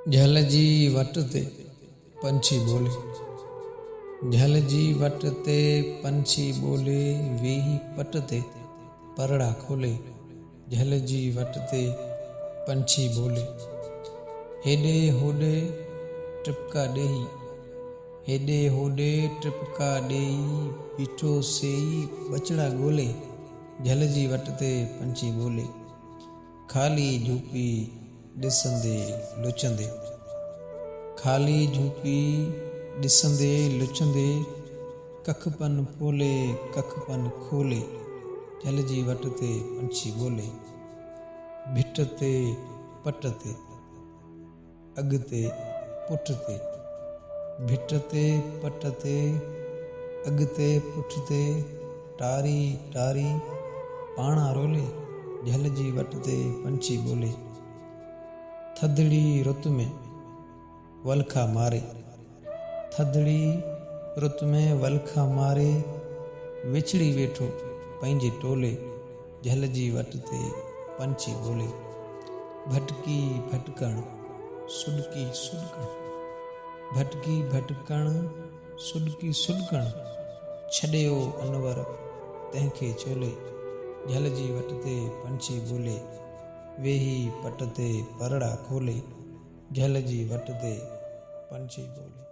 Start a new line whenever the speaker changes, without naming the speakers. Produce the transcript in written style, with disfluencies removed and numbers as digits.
झल जी वट ते पंछी बोले, झल जी वट ते पंछी बोले, वेही पट ते परड़ा खोले। झल जी वट ते पंछी बोले, हेॾे होॾे टिपका ॾेई, हेॾे होॾे टिपका ॾेई, बीठो सेई बचड़ा ॻोल्हे। झल जी वट ते पंछी बोले, खाली झूपी ॾिसंदे लुचंदे, खाली झूपी ॾिसंदे लुचंदे, कख पन पोले कख पन खोले। झल जी वट ते पंछी बोले, भिट ते पट ते अॻिते पुठिते, भिट ते पट ते अॻिते पुठिते, टारी टारी पाणा रोले। झल जी वट ते पंछी बोले, थधिड़ी रुत में वलखा मारे, थधिड़ी रुत में वलखा मारे, विछड़ी वेठो पंहिंजे टोले। झल जी वट ते पंछी बोले, भटकी भटकण सुॾकी सुॾकण, भटकी भटकण सुॾकी सुॾकण, छॾियो अनवर तंहिंखे चोले। झल जी वट ते पंछी बोले, वेही पट ते परड़ा खोले। झल जी वट ते पंछी बोले।